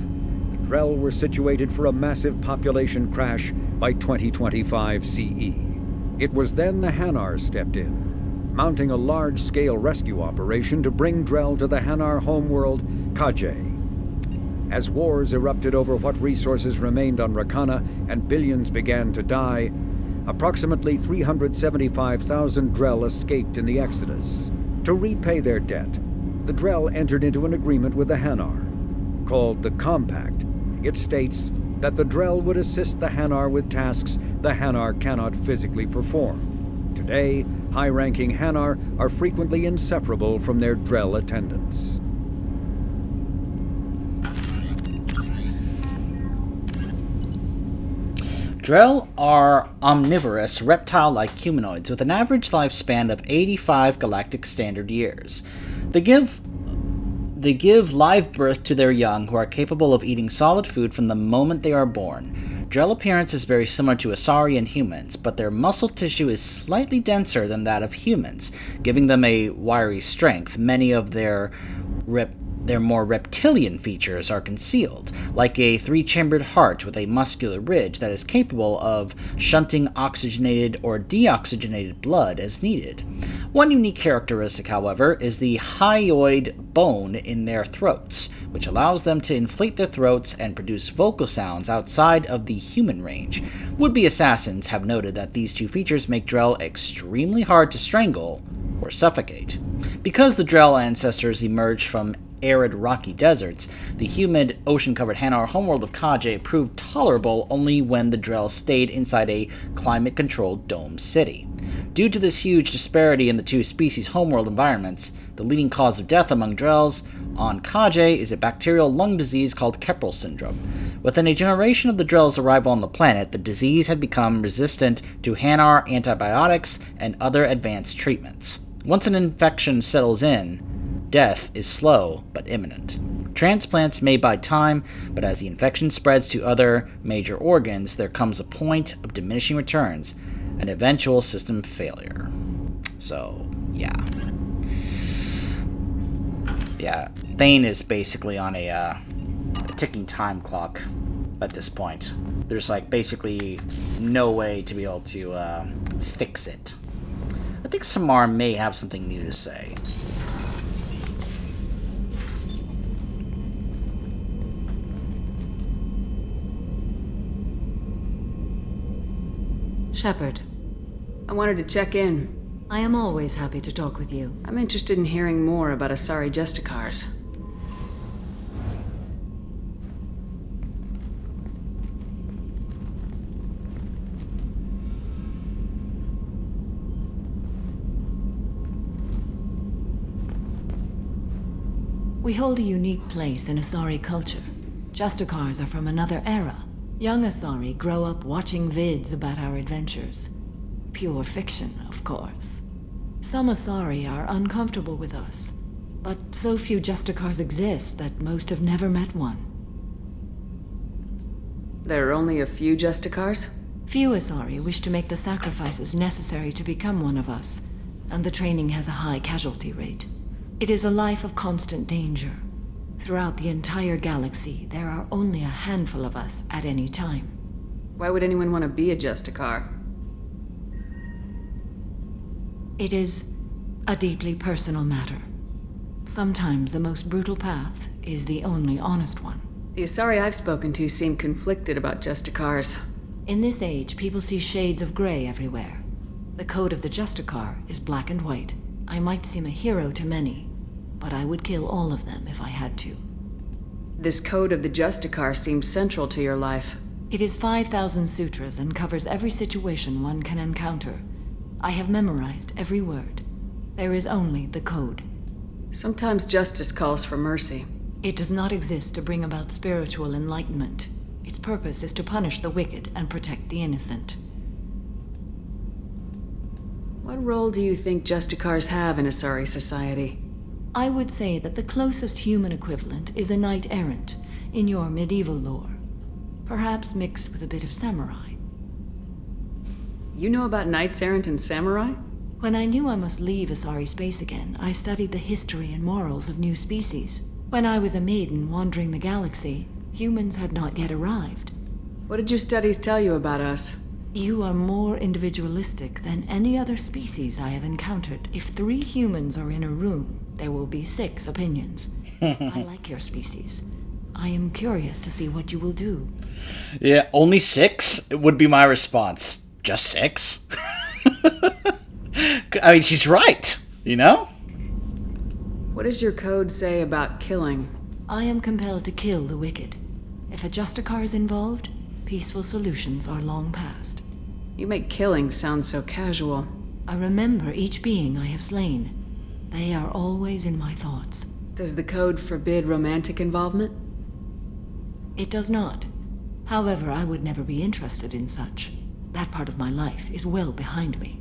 the Drell were situated for a massive population crash by 2025 CE. It was then the Hanar stepped in, mounting a large-scale rescue operation to bring Drell to the Hanar homeworld, Kajay. As wars erupted over what resources remained on Rakana and billions began to die, approximately 375,000 Drell escaped in the Exodus. To repay their debt, the Drell entered into an agreement with the Hanar. Called the Compact, it states that the Drell would assist the Hanar with tasks the Hanar cannot physically perform. Today, high-ranking Hanar are frequently inseparable from their Drell attendants. Drell are omnivorous, reptile-like humanoids with an average lifespan of 85 galactic standard years. They give live birth to their young, who are capable of eating solid food from the moment they are born. Drell appearance is very similar to Asari and humans, but their muscle tissue is slightly denser than that of humans, giving them a wiry strength. Many of their more reptilian features are concealed, like a three-chambered heart with a muscular ridge that is capable of shunting oxygenated or deoxygenated blood as needed. One unique characteristic, however, is the hyoid bone in their throats, which allows them to inflate their throats and produce vocal sounds outside of the human range. Would-be assassins have noted that these two features make Drell extremely hard to strangle or suffocate. Because the Drell ancestors emerged from arid rocky deserts, the humid, ocean-covered Hanar homeworld of Kajay proved tolerable only when the Drell stayed inside a climate-controlled domed city. Due to this huge disparity in the two species' homeworld environments, the leading cause of death among Drells on Kajay is a bacterial lung disease called Keppel syndrome. Within a generation of the Drell's arrival on the planet, the disease had become resistant to Hanar antibiotics and other advanced treatments. Once an infection settles in, death is slow but imminent. Transplants may buy time, but as the infection spreads to other major organs, there comes a point of diminishing returns, an eventual system failure. So, yeah. Yeah, Thane is basically on a ticking time clock at this point. There's, basically no way to be able to fix it. I think Samar may have something new to say. Shepard. I wanted to check in. I am always happy to talk with you. I'm interested in hearing more about Asari Justicars. We hold a unique place in Asari culture. Justicars are from another era. Young Asari grow up watching vids about our adventures. Pure fiction, of course. Some Asari are uncomfortable with us, but so few Justicars exist that most have never met one. There are only a few Justicars? Few Asari wish to make the sacrifices necessary to become one of us, and the training has a high casualty rate. It is a life of constant danger. Throughout the entire galaxy, there are only a handful of us at any time. Why would anyone want to be a Justicar? It is a deeply personal matter. Sometimes the most brutal path is the only honest one. The Asari I've spoken to seem conflicted about Justicars. In this age, people see shades of gray everywhere. The code of the Justicar is black and white. I might seem a hero to many, but I would kill all of them if I had to. This code of the Justicar seems central to your life. It is 5,000 sutras and covers every situation one can encounter. I have memorized every word. There is only the code. Sometimes justice calls for mercy. It does not exist to bring about spiritual enlightenment. Its purpose is to punish the wicked and protect the innocent. What role do you think Justicars have in Asari society? I would say that the closest human equivalent is a knight-errant in your medieval lore. Perhaps mixed with a bit of samurai. You know about knights-errant and samurai? When I knew I must leave Asari space again, I studied the history and morals of new species. When I was a maiden wandering the galaxy, humans had not yet arrived. What did your studies tell you about us? You are more individualistic than any other species I have encountered. If 3 humans are in a room, there will be 6 opinions. I like your species. I am curious to see what you will do. Yeah, only 6 would be my response. Just 6? I mean, she's right, you know? What does your code say about killing? I am compelled to kill the wicked. If a Justicar is involved, peaceful solutions are long past. You make killing sound so casual. I remember each being I have slain. They are always in my thoughts. Does the code forbid romantic involvement? It does not. However, I would never be interested in such. That part of my life is well behind me.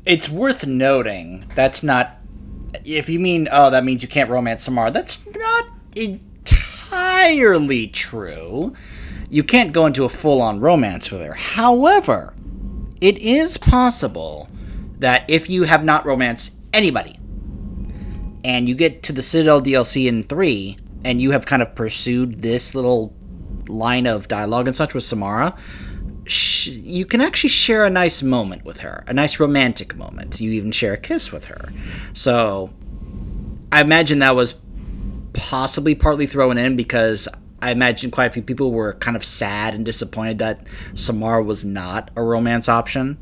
It's worth noting that's not... If you mean, oh, that means you can't romance Samara, that's not entirely true. You can't go into a full-on romance with her. However, it is possible that if you have not romanced anybody, and you get to the Citadel DLC in 3, and you have kind of pursued this little line of dialogue and such with Samara, you can actually share a nice moment with her, a nice romantic moment. You even share a kiss with her. So, I imagine that was possibly partly thrown in because I imagine quite a few people were kind of sad and disappointed that Samara was not a romance option.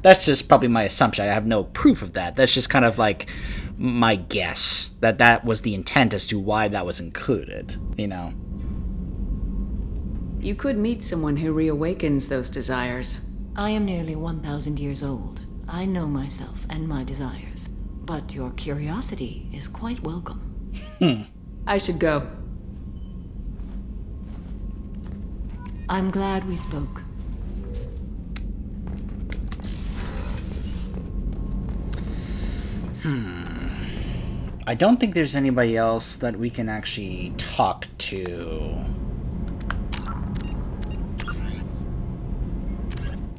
That's just probably my assumption. I have no proof of that. That's just kind of like my guess that that was the intent as to why that was included, you know? You could meet someone who reawakens those desires. I am nearly 1,000 years old. I know myself and my desires. But your curiosity is quite welcome. I should go. I'm glad we spoke. I don't think there's anybody else that we can actually talk to.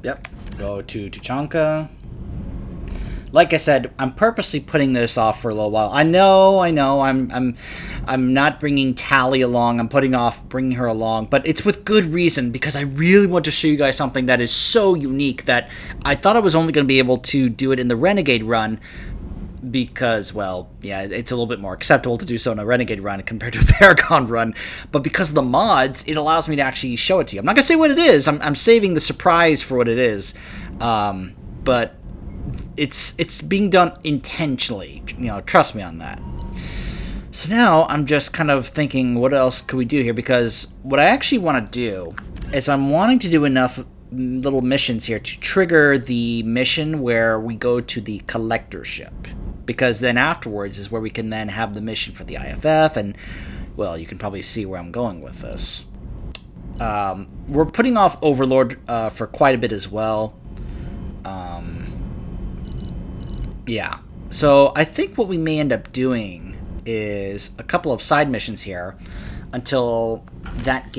Yep, go to Tuchanka. Like I said, I'm purposely putting this off for a little while. I know. I'm not bringing Tally along. I'm putting off bringing her along, but it's with good reason because I really want to show you guys something that is so unique that I thought I was only going to be able to do it in the Renegade run because, well, yeah, it's a little bit more acceptable to do so in a Renegade run compared to a Paragon run, but because of the mods, it allows me to actually show it to you. I'm not going to say what it is. I'm saving the surprise for what it is, but it's being done intentionally, you know, trust me on that. So now I'm just kind of thinking, what else could we do here? Because what I actually want to do is I'm wanting to do enough little missions here to trigger the mission where we go to the collector ship. Because then afterwards is where we can then have the mission for the IFF, and, well, you can probably see where I'm going with this. We're putting off Overlord for quite a bit as well. Yeah. So I think what we may end up doing is a couple of side missions here until that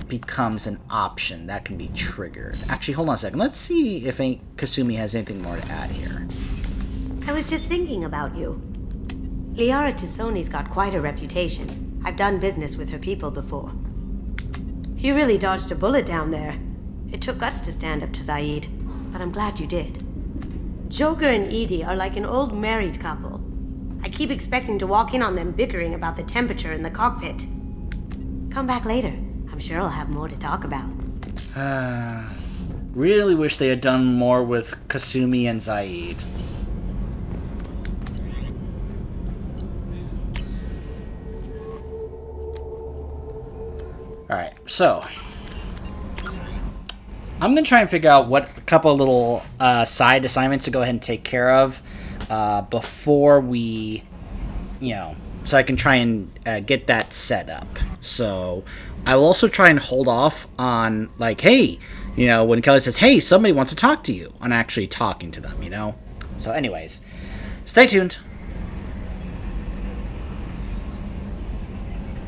becomes an option that can be triggered. Actually, hold on a second. Let's see if Kasumi has anything more to add here. I was just thinking about you. Liara Tassoni's got quite a reputation. I've done business with her people before. You really dodged a bullet down there. It took guts to stand up to Zaid, but I'm glad you did. Joker and Edie are like an old married couple. I keep expecting to walk in on them bickering about the temperature in the cockpit. Come back later. I'm sure I'll have more to talk about. Really wish they had done more with Kasumi and Zaid. Alright, so I'm going to try and figure out what a couple of little side assignments to go ahead and take care of before we, you know, so I can try and get that set up. So I will also try and hold off on, like, hey, you know, when Kelly says, hey, somebody wants to talk to you, on actually talking to them, you know? So anyways, stay tuned.